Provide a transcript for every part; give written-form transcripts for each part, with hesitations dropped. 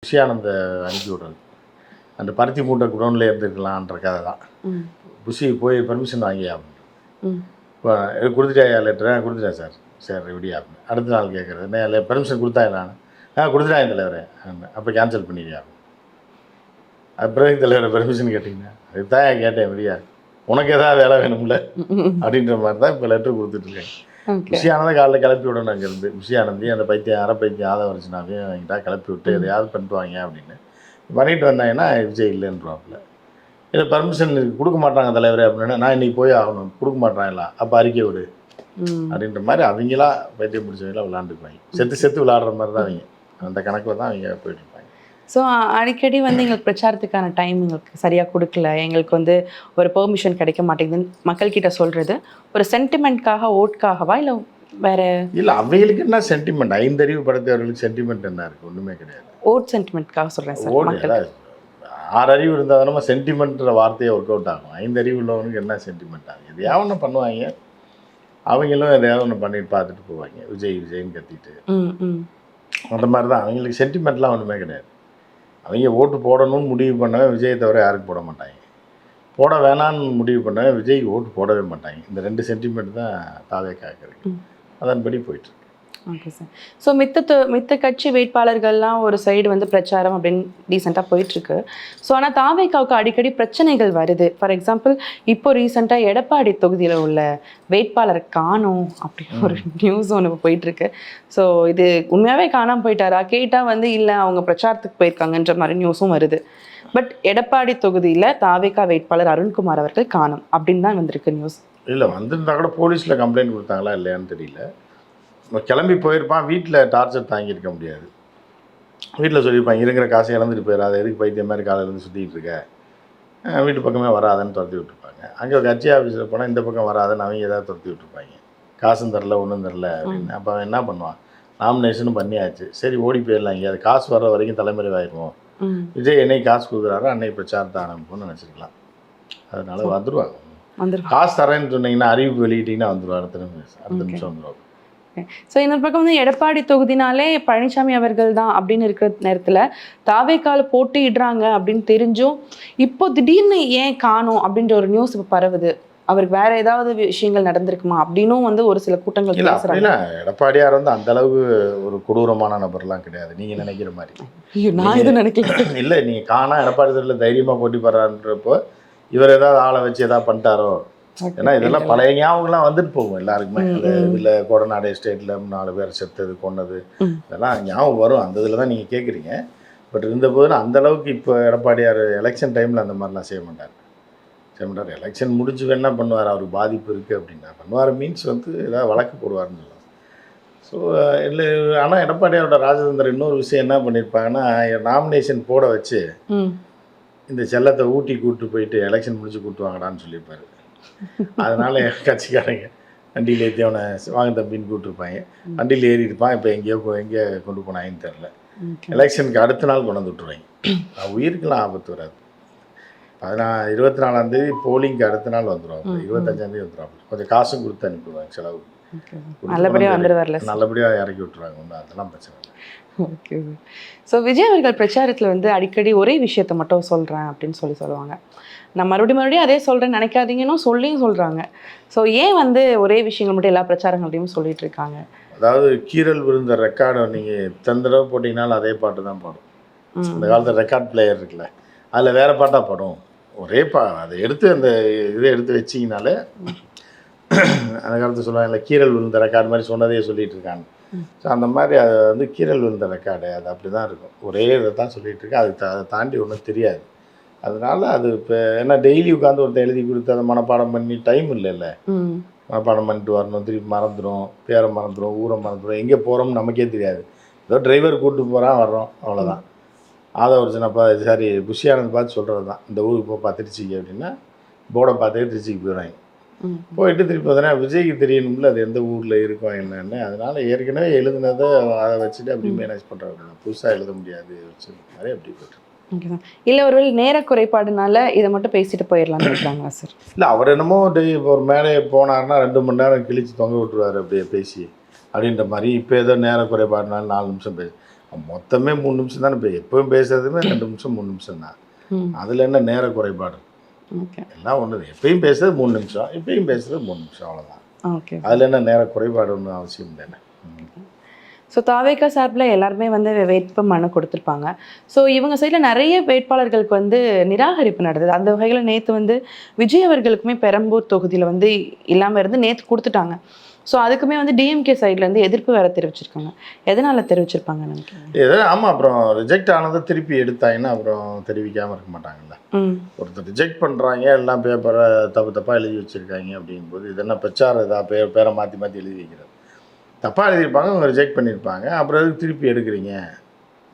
புஷியானந்த அனுப்பி விடுறது. அந்த பருத்தி மூட்டை குடோனில் இருந்துருக்கலான்ற கதை தான். புஷி போய் பெர்மிஷன் வாங்கி அப்படின்னு இப்போ கொடுத்துட்டாயா லெட்டரை? கொடுத்துட்டேன் சார். சரி எப்படியா அப்படின்னு அடுத்த நாள் கேட்குறது, என்ன பெர்மிஷன் கொடுத்தாங்க நான் கொடுத்துட்டாங்க தலைவரே. அப்போ கேன்சல் பண்ணிடுறியா? அப்புறம் தலைவரை பெர்மிஷன் கேட்டிங்கன்னா அதுக்கு தான் கேட்டேன் எப்படியா, உனக்கு எதாவது வேலை வேணும்ல அப்படின்ற மாதிரி தான் இப்போ லெட்டர் கொடுத்துட்ருக்கேன். புஷியானதை காலையில் கிளப்பி விடணும். அங்கேருந்து புஷியானந்தி அந்த பைத்தியம் அரை பைத்தியம் ஆதம் வச்சுனாவே வாங்கிட்டா கிளப்பி விட்டு எதையாவது பண்ணிட்டுவாங்க அப்படின்னு பண்ணிட்டு வந்தாங்கன்னா விஜய் இல்லைன்றாப்புல. இல்லை பெர்மிஷன் கொடுக்க மாட்டாங்க தலைவரே அப்படின்னா, நான் இன்றைக்கி போய் ஆகணும், கொடுக்க மாட்டாங்களா, அப்போ அறிக்கை விடு அப்படின்ற மாதிரி அவங்களா பைத்தியம் பிடிச்சவங்களாம் விளாண்டுக்குவாங்க. செத்து விளாடுற மாதிரி தான் அவங்க அந்த கணக்கில் தான் அவங்க போயிட்டுருப்பாங்க. ஸோ அடிக்கடி வந்து எங்களுக்கு பிரச்சாரத்துக்கான டைம் எங்களுக்கு சரியாக கொடுக்கல, எங்களுக்கு வந்து ஒரு பெர்மிஷன் கிடைக்க மாட்டேங்குதுன்னு மக்கள்கிட்ட சொல்கிறது ஒரு சென்டிமெண்ட்காக ஓட்காகவா இல்லை வேறு? இல்லை அவங்களுக்கு என்ன சென்டிமெண்ட், 5 அறிவு படைத்தவர்களுக்கு சென்டிமெண்ட் என்ன இருக்குது? ஒன்றுமே கிடையாது. ஓட் சென்டிமெண்ட்காக சொல்கிறேன் சார். ஓட் 6 அறிவு இருந்தால் நம்ம சென்டிமெண்ட்ற வார்த்தையை ஒர்க் அவுட் ஆகும். 5 அறிவு உள்ளவனுக்கு என்ன சென்டிமெண்ட் ஆகும்? எதையாவது ஒன்று பண்ணுவாங்க, அவங்களும் எதையாவது ஒன்று பண்ணிட்டு பார்த்துட்டு போவாங்க. விஜய்ன்னு கத்திட்டு அந்த மாதிரி தான். அவங்களுக்கு சென்டிமெண்ட்லாம் ஒன்றுமே கிடையாது. அவங்க ஓட்டு போடணும்னு முடிவு பண்ணவே விஜயை தவிர யாருக்கு போட மாட்டாங்க. போட வேணான்னு முடிவு பண்ணவே விஜய்க்கு ஓட்டு போடவே மாட்டாங்க. இந்த 2 சென்டிமெண்ட் தான் தாவேக்காக இருக்குது. அதன்படி போயிட்டுருக்கு. Okay sir. ஸோ மித்த கட்சி வேட்பாளர்கள்லாம் ஒரு சைடு வந்து பிரச்சாரம் அப்படின்னு ரீசெண்டாக போயிட்டுருக்கு. ஸோ ஆனால் தாவேக்காவுக்கு அடிக்கடி பிரச்சனைகள் வருது. ஃபார் எக்ஸாம்பிள் இப்போ ரீசெண்டாக எடப்பாடி தொகுதியில் உள்ள வேட்பாளரை காணோம் அப்படின்னு ஒரு நியூஸ் ஒன்று போயிட்டுருக்கு. ஸோ இது உண்மையாகவே காணாமல் போயிட்டாரா கேட்டால் வந்து இல்லை அவங்க பிரச்சாரத்துக்கு போயிருக்காங்கன்ற மாதிரி நியூஸும் வருது. பட் எடப்பாடி தொகுதியில் தாவேக்கா வேட்பாளர் அருண்குமார் அவர்கள் காணோம் அப்படின்னு தான் வந்திருக்கு நியூஸ். இல்லை வந்திருந்தா கூட போலீஸில் கம்ப்ளைண்ட் கொடுத்தாங்களா இல்லையான்னு தெரியல. கிளம்பி போயிருப்பான், வீட்டில் டார்ச்சர் தாங்கியிருக்க முடியாது. வீட்டில் சொல்லியிருப்பாங்க இருக்கிற காசை இழந்துட்டு போயிடாத, எதுக்கு பைத்தியம் மாதிரி காலையிலேருந்து சுற்றிட்டு இருக்க, வீட்டு பக்கமே வராதுன்னு துரத்தி விட்டுருப்பாங்க. அங்கே கட்சி ஆஃபீஸில் போனால் இந்த பக்கம் வராதுன்னு அவங்க ஏதாவது துரத்தி விட்டுருப்பாங்க. காசும் தரல ஒன்றும் தரல அப்படின்னு. அப்போ அவன் என்ன பண்ணுவான், நாமினேஷனும் பண்ணியாச்சு, சரி ஓடி போயிடலாம், இங்கே அது காசு வர்ற வரைக்கும் தலைமுறைவாயிருவோம், விஜய் என்னைக்கு காசு கொடுக்குறாரோ அன்னைக்கு பிரச்சாரத்தை ஆரம்பிப்போம்னு நினச்சிருக்கலாம். அதனால வந்துடுவாங்க. காசு தரேன்னு சொன்னீங்கன்னா அறிவிப்பு வெளியிட்டிங்கன்னா வந்துடுவார். அடுத்த நிமிஷம் வந்துடுவாங்க. ஸோ இன்னொரு பக்கம் வந்து எடப்பாடி தொகுதினாலே பழனிசாமி அவர்கள் தான் அப்படின்னு இருக்கிற நேரத்தில் தாவேக்கால போட்டியிடுறாங்க அப்படின்னு தெரிஞ்சும் இப்போ திடீர்னு ஏன் காணோம் அப்படின்ற ஒரு நியூஸ் இப்போ பரவுது. அவருக்கு வேற ஏதாவது விஷயங்கள் நடந்திருக்குமா அப்படின்னும் வந்து ஒரு சில கூட்டங்கள் பேசுறாங்க. எடப்பாடியார் வந்து அந்த அளவுக்கு ஒரு கொடூரமான நபர்லாம் கிடையாது நீங்க நினைக்கிற மாதிரி. நான் எதுவும் நினைக்கல. இல்லை நீங்க காணா எடப்பாடி தெருவில் தைரியமா போட்டி போடுறான்றப்போ இவர் ஏதாவது ஆளை வச்சு ஏதாவது பண்ணிட்டாரோ, ஏன்னா இதெல்லாம் பழைய ஞாபகம்லாம் வந்துட்டு போகும் எல்லாருக்குமே. இதில் கொடநாடு எஸ்டேட்டில் 4 பேர் செத்தது கொன்னது இதெல்லாம் ஞாபகம் வரும். அந்த இதில் தான் நீங்கள் கேட்குறீங்க. பட் இருந்தபோது அந்த அளவுக்கு இப்போ எடப்பாடியார் எலெக்ஷன் டைமில் அந்த மாதிரிலாம் செய்ய மாட்டார். எலெக்ஷன் முடிஞ்சு என்ன பண்ணுவார், அவருக்கு பாதிப்பு இருக்குது அப்படின்னா பண்ணுவார். மீன்ஸ் வந்து ஏதாவது வழக்கு போடுவார்னு சொல்லலாம். ஸோ இல்லை, ஆனால் எடப்பாடியாரோட ராஜதந்திரம் இன்னொரு விஷயம் என்ன பண்ணியிருப்பாங்கன்னா, நாமினேஷன் போட வச்சு இந்த செல்லத்தை ஊட்டி கூப்பிட்டு போயிட்டு எலெக்ஷன் முடிச்சு கூப்பிட்டு சொல்லியிருப்பார். அதனால கட்சிக்காரங்க வண்டியில் ஏற்றி அவனை வாங்க தம்பின்னு கூப்பிட்டுருப்பாங்க. வண்டியில் ஏறி இருப்பான். இப்போ எங்கேயோ கொண்டு போனாங்கன்னு தெரில. எலெக்ஷனுக்கு அடுத்த நாள் கொண்டு வந்து விட்டுருவாங்க. உயிருக்கெல்லாம் ஆபத்து வராது. 24ஆம் தேதி போலிங்க்கு அடுத்த நாள் வந்துடுவாங்க. 25ஆம் தேதி வந்துடுவாங்க. கொஞ்சம் காசும் கொடுத்து அனுப்பிடுவாங்க செலவு. நல்லபடியாக இறக்கி விட்டுருவாங்க. ஒன்றும் அதெல்லாம் பிரச்சனை இல்லை. ஓகே. ஸோ விஜய் அவர்கள் பிரச்சாரத்தில் வந்து அடிக்கடி ஒரே விஷயத்த மட்டும் சொல்கிறேன் அப்படின்னு சொல்லுவாங்க. நான் மறுபடியும் அதே சொல்கிறேன்னு நினைக்காதீங்கன்னு சொல்லியும் சொல்கிறாங்க. ஸோ ஏன் வந்து ஒரே விஷயங்கள் மட்டும் எல்லா பிரச்சாரங்கள்டையும் சொல்லிட்டு இருக்காங்க? அதாவது கீரல் விழுந்த ரெக்கார்டை நீங்கள் எத்தனை தடவை போட்டிங்கனாலும் அதே பாட்டு தான் பாடும். இந்த காலத்தில் ரெக்கார்ட் பிளேயர் இருக்குல்ல, அதில் வேறு பாட்டாக பாடும். ஒரே அதை எடுத்து அந்த இதை எடுத்து வச்சிங்கனாலே அந்த காலத்தில் சொல்லுவாங்கல்ல, கீரல் விழுந்த ரெக்கார்டு மாதிரி சொன்னதே சொல்லிகிட்டு இருக்காங்க. ஸோ அந்த மாதிரி அது வந்து கீரல் விழுந்த ரெக்கார்டு அது அப்படி தான் இருக்கும். ஒரே இதை தான் சொல்லிகிட்டு இருக்கேன். அதை தாண்டி ஒன்றும் தெரியாது. அதனால அது இப்போ என்ன டெய்லி உட்காந்து ஒருத்தர் எழுதி கொடுத்து அதை மனப்பாடம் பண்ணி டைம் இல்லைல்ல. மனப்பாடம் பண்ணிட்டு வரணும், திருப்பி மறந்துடும், பேரை மறந்துடும், ஊரை மறந்துடும், எங்கே போகிறோம்னு நமக்கே தெரியாது. ஏதோ டிரைவர் கூப்பிட்டு போகிறான் வர்றோம், அவ்வளோதான். ஒரிஜினப்பா சாரி புஷியானந்த் பார்த்து சொல்கிறது தான், இந்த ஊருக்கு போப்பா திருச்சிக்கு அப்படின்னா போர்டை பார்த்துட்டு திருச்சிக்கு போயிடுவாங்க. போயிட்டு திருப்பி பார்த்தோன்னா விஜய்க்கு தெரியணும்ல அது எந்த ஊரில் இருக்கும் என்னென்னு. அதனால் ஏற்கனவே எழுதுனதை அதை வச்சுட்டு அப்படி மேனேஜ் பண்ணுறாங்க. புதுசாக எழுத முடியாது வச்சு மாதிரி அப்படி போய்ட்டு. இல்லை ஒருவேளை நேர குறைபாடுனால இதை மட்டும் பேசிட்டு போயிடலாம்னு நினைக்கிறாங்களா சார்? இல்லை அவர் என்னமோ ஒரு மேலே போனார்னா 2 மணி நேரம் கிழிச்சு தொங்க விட்டுருவார் அப்படியே பேசி அப்படின்ற மாதிரி. இப்போ ஏதோ நேர குறைபாடுனால 4 நிமிஷம் பேசி மொத்தமே 3 நிமிஷம் தானே எப்பவும் பேசுறதுமே 2 நிமிஷம் 3 நிமிஷம் தான். அதில் என்ன நேர குறைபாடு? ஓகே. எல்லாம் ஒன்று. எப்பயும் பேசுறது 3 நிமிஷம், இப்பயும் பேசுறது 3 நிமிஷம், அவ்வளோதான். ஓகே. அதில் என்ன நேர குறைபாடு ஒன்றும் அவசியம் இல்லைண்ணே. ஸோ தாவேகா சார்பில் எல்லாருமே வந்து வேட்பு மனு கொடுத்துருப்பாங்க. ஸோ இவங்க சைடில் நிறைய வேட்பாளர்களுக்கு வந்து நிராகரிப்பு நடந்தது. அந்த வகையில் நேற்று வந்து விஜய் அவர்களுக்குமே பெரம்பூர் தொகுதியில் வந்து இல்லாமல் இருந்து நேற்று கொடுத்துட்டாங்க. ஸோ அதுக்குமே வந்து டிஎம்கே சைட்லேருந்து எதிர்ப்பு வேறு தெரிவிச்சிருக்காங்க. எதனால் தெரிவிச்சிருப்பாங்க நினைக்கிறேன்? ஆமாம், அப்புறம் ரிஜெக்ட் ஆனதை திருப்பி எடுத்தாங்கன்னா அப்புறம் தெரிவிக்காமல் இருக்க மாட்டாங்கல்ல. ஒருத்தர் ரிஜெக்ட் பண்ணுறாங்க, எல்லாம் பேப்பரை தப்பாக எழுதி வச்சுருக்காங்க அப்படிங்கும்போது இது என்ன பிரச்சாரம்? இதாக பேரை மாற்றி மாற்றி எழுதி வைக்கிறது. தப்பாக எழுதியிருப்பாங்க, அவங்க ரிஜெக்ட் பண்ணியிருப்பாங்க. அப்புறம் எதுக்கு திருப்பி எடுக்கிறீங்க,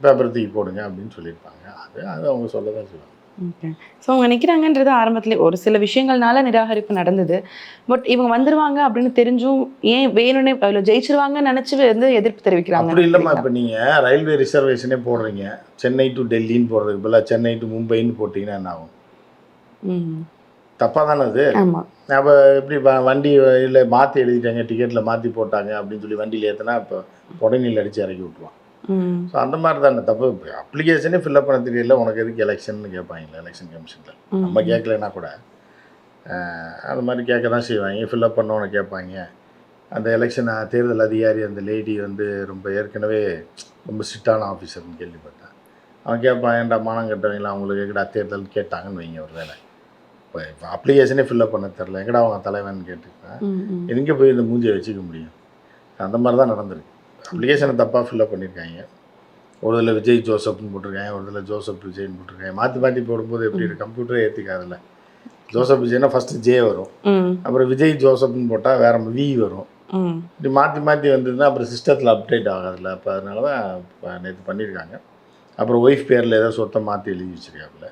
பேப்பர் தூக்கி போடுங்க அப்படின்னு சொல்லியிருப்பாங்க. அது அவங்க சொல்ல தான் செய்வாங்க. ஓகே. ஸோ அவங்க நிற்கிறாங்கன்றது ஆரம்பத்துலேயே ஒரு சில விஷயங்கள்னால நிராகரிப்பு நடந்தது. பட் இவங்க வந்துடுவாங்க அப்படின்னு தெரிஞ்சும் ஏன் வேணும்னே அதில் ஜெயிச்சிருவாங்கன்னு நினச்சி வந்து எதிர்ப்பு தெரிவிக்கிறாங்க. அப்படி இல்லைம்மா. இப்போ நீங்கள் ரயில்வே ரிசர்வேஷனே போடுறீங்க, சென்னை டு டெல்லின்னு போடுறதுக்கு பதிலாக சென்னை டு மும்பைன்னு போட்டிங்கன்னா என்ன ஆகும்? தப்பாக தானே அது? ஆமாம். அப்போ எப்படி வண்டி இல்லை மாற்றி எழுதிட்டாங்க, டிக்கெட்டில் மாற்றி போட்டாங்க அப்படின்னு சொல்லி வண்டியில் ஏற்றினா இப்போ உடனே அடித்து இறக்கி விட்ருவான். ஸோ அந்த மாதிரி தானே தப்பு. அப்ளிகேஷனே ஃபில்அப் பண்ண தெரியல, உனக்கு எதுக்கு எலெக்ஷன் கேட்பாங்களே எலெக்ஷன் கமிஷனில். நம்ம கேட்கலன்னா கூட அந்த மாதிரி கேட்க தான் செய்வாங்க. ஃபில்அப் பண்ணவனை கேட்பாங்க. அந்த எலெக்ஷன் தேர்தல் அதிகாரி அந்த லேடி வந்து ரொம்ப ஏற்கனவே ரொம்ப ஸ்ட்ரிக்டான ஆஃபீஸர்னு கேள்விப்பட்டேன். அவன் கேட்பான், ஏன்டா மானம் கட்டவங்களா அவங்களுக்கு எங்கடா தேர்தல் கேட்டாங்கன்னு வைங்க. ஒரு வேலை இப்போ அப்ளிகேஷனே ஃபில்அப் பண்ண தெரில, எங்கடா அவங்க தலைவன் கேட்டுருப்பேன். எங்கே போய் இந்த மூஞ்சியை வச்சுக்க முடியும்? அந்த மாதிரி தான் நடந்திருக்கு. அப்ளிகேஷனை தப்பாக ஃபில்அப் பண்ணியிருக்காங்க. ஒரு இதில் விஜய் ஜோசப்னு போட்டிருக்காங்க, ஒரு இதில் ஜோசப் விஜய்னு போட்டிருக்காங்க. மாற்றி மாற்றி போடும்போது எப்படி இருக்குது? கம்ப்யூட்டரே ஏற்றிக்காதில்ல. ஜோசப் விஜய்னா ஃபஸ்ட்டு ஜே வரும், அப்புறம் விஜய் ஜோசப்னு போட்டால் வேறு வி வரும். இப்படி மாற்றி மாற்றி வந்ததுன்னா அப்புறம் சிஸ்டத்தில் அப்டேட் ஆகாதில்ல. அப்போ அதனால தான் நேற்று பண்ணியிருக்காங்க. அப்புறம் ஒய்ஃப் பேரில் ஏதோ சொத்தை மாற்றி எழுதி வச்சுருக்காப்புல.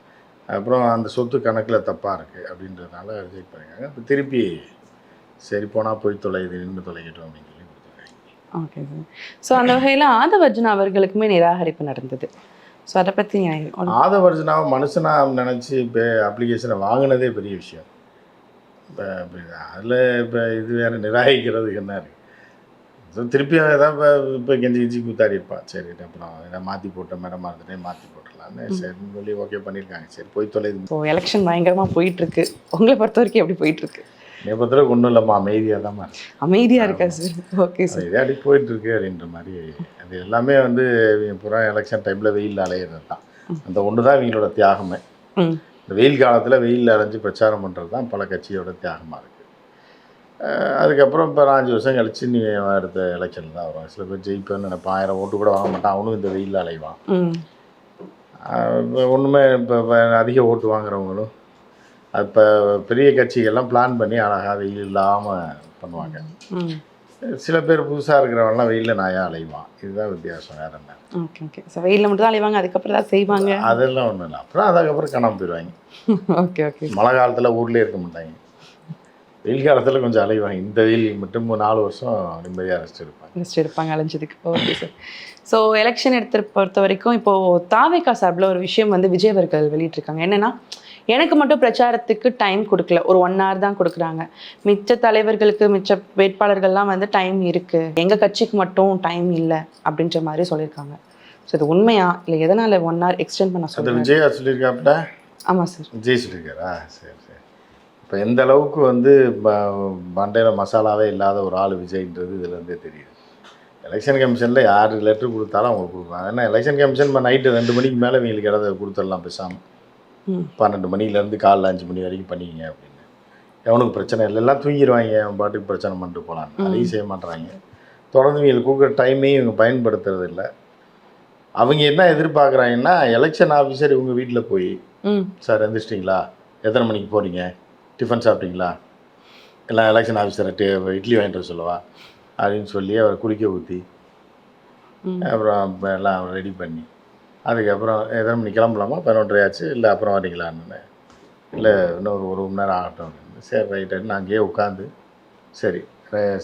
அப்புறம் அந்த சொத்து கணக்கில் தப்பாக இருக்குது அப்படின்றதுனால ரிஜெக்ட் பண்ணியிருக்காங்க. இப்போ திருப்பி சரி போனால் போய் தொலைது நின்று தொலைக்கட்டும் அப்படின்னு சொல்லி கொடுத்துருக்காங்க. Okay sir. ஸோ அந்த வகையில் ஆதவர்ஜுனா அவர்களுக்குமே நிராகரிப்பு நடந்தது. ஸோ அதை பற்றி ஆதவர்ஜுனாவை மனுஷனாக நினச்சி இப்போ அப்ளிகேஷனை வாங்கினதே பெரிய விஷயம். இப்போ அதில் இப்போ இது வேறு நிராகரிக்கிறதுக்கு என்ன இருக்குது? ஸோ திருப்பி ஏதாவது இப்போ கெஞ்சி கூத்தாடி இருப்பான். சரி அப்புறம் ஏதாவது மாற்றி போட்டேன், மேடமாக இருந்துட்டேன், மாற்றி போட்டுடலான்னு சரின்னு சொல்லி ஓகே பண்ணியிருக்காங்க. சரி போய் தொலைது. ஸோ எலெக்ஷன் பயங்கரமாக போயிட்டுருக்கு. உங்களை பொறுத்த வரைக்கும் எப்படி போயிட்டுருக்கு? என்னை பொறுத்தவரைக்கும் ஒன்றும் இல்லைம்மா, அமைதியாக தான் இருக்கு. அமைதியாக இருக்கா சார்? Okay sir. இதாடி போயிட்டுருக்கு அப்படின்ற மாதிரி. அது எல்லாமே வந்து பூரா எலெக்ஷன் டைமில் வெயிலில் அலையிறது தான். அந்த ஒன்று தான் இவங்களோட தியாகமே. இந்த வெயில் காலத்தில் வெயிலில் அலைஞ்சு பிரச்சாரம் பண்ணுறது தான் பல கட்சியோட தியாகமாக இருக்குது. அதுக்கப்புறம் இப்போ 5 வருஷம் கழிச்சு நீ அடுத்த எலெக்ஷன் தான் வரும். சில பேர் ஜெயிப்பேன்னு நினைப்பான், 1000 ஓட்டு கூட வாங்க மாட்டான், அவனும் இந்த வெயிலில் அலைவான். ஒன்றுமே இப்போ அதிக ஓட்டு வாங்குறவங்களும் இப்போ பெரிய கட்சிகள்லாம் பிளான் பண்ணி அழகாக வெயில் இல்லாமல் பண்ணுவாங்க. சில பேர் புதுசாக இருக்கிறவங்கலாம் வெயிலில் நாயாக அலைவான். இதுதான் வித்தியாசம், வேறு என்ன. Okay okay. ஸோ வெயிலில் மட்டும் தான் அலைவாங்க, அதுக்கப்புறம் தான் செய்வாங்க. அதெல்லாம் ஒன்றும் இல்லை. அப்புறம் அதுக்கப்புறம் காணாமல் போயிடுவாங்க. Okay okay. மழை காலத்தில் ஊர்லேயே இருக்க மாட்டாங்க, வெயில் காலத்தில் கொஞ்சம் அலைவாங்க. இந்த வெயில் மட்டும் 4 வருஷம் நிம்மதியாக ரெஸ்ட் எடுப்பாங்க அலைஞ்சதுக்கு. Okay sir. ஸோ எலெக்ஷன் பொறுத்த வரைக்கும் இப்போது தாவேகா சார்பில் ஒரு விஷயம் வந்து விஜய் அவர்கள் வெளியிட்டிருக்காங்க. என்னென்னா, எனக்கு மட்டும் பிரச்சாரத்துக்கு டைம் கொடுக்கல, ஒரு 1 hour தான் கொடுக்குறாங்க. மிச்ச தலைவர்களுக்கு மிச்ச வேட்பாளர்கள்லாம் வந்து டைம் இருக்குது, எங்கள் கட்சிக்கு மட்டும் டைம் இல்லை அப்படின்ற மாதிரி சொல்லியிருக்காங்க. ஸோ இது உண்மையா இல்லை எதனால் 1 hour எக்ஸ்டெண்ட் பண்ண சொல்லுங்கள்? விஜயா சொல்லியிருக்காப்ல. ஆமாம் சார், விஜய் சொல்லியிருக்காரா? சரி சரி. இப்போ எந்த அளவுக்கு வந்து மண்டையில் மசாலாவே இல்லாத ஒரு ஆள் விஜய்ன்றது இதுலேருந்தே தெரியுது. எலெக்ஷன் கமிஷனில் யார் லெட்டர் கொடுத்தாலும் அவங்க கொடுக்குறாங்க. ஏன்னா எலெக்ஷன் கமிஷன் நைட்டு 2 மணிக்கு மேலே இவங்களுக்கு இடத்த கொடுத்துடலாம் பேசாமல். 12 மணிலேருந்து காலைல 5 மணி வரைக்கும் பண்ணிங்க அப்படின்னு. எவனுக்கு பிரச்சனை இல்லை, எல்லாம் தூங்கிடுவாங்க, அவன் பாட்டுக்கு பிரச்சனை பண்ணிட்டு போகலான்னு. அதையும் செய்ய மாட்டுறாங்க. தொடர்ந்து இவங்களுக்கு கொடுக்குற டைமையும் இவங்க பயன்படுத்துறது இல்லை. அவங்க என்ன எதிர்பார்க்குறாங்கன்னா, எலெக்ஷன் ஆஃபீஸர் இவங்க வீட்டில் போய், சார் எந்திரிச்சிட்டிங்களா, எத்தனை மணிக்கு போகிறீங்க, டிஃபன் சாப்பிட்டீங்களா, எல்லாம் எலெக்ஷன் ஆஃபீஸர்கிட்ட இட்லி வாங்கிட்டு வர சொல்லவா அப்படின்னு சொல்லி அவரை குடிக்க ஊற்றி அப்புறம் எல்லாம் ரெடி பண்ணி அதுக்கப்புறம் எத்தனை மணி கிளம்பலாமா, 11:30 ஆச்சு, இல்லை அப்புறம் வரீங்களான்னு, இல்லை இன்னும் ஒரு மணி நேரம் ஆகட்டும் அப்படின்னு. சரி ரைட்டு. நான் அங்கேயே உட்காந்து சரி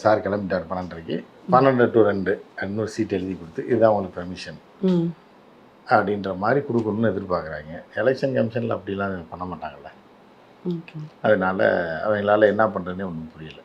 சார் கிளம்பிட்டார் 12:30க்கு, 12 to 2 இன்னொரு சீட் எழுதி கொடுத்து இதுதான் உங்களுக்கு பெர்மிஷன் அப்படின்ற மாதிரி கொடுக்கணும்னு எதிர்பார்க்குறாங்க. எலெக்ஷன் கமிஷனில் அப்படிலாம் பண்ண மாட்டாங்கல்ல. அதனால் அவங்களால என்ன பண்ணுறதுனே ஒன்றும் புரியல.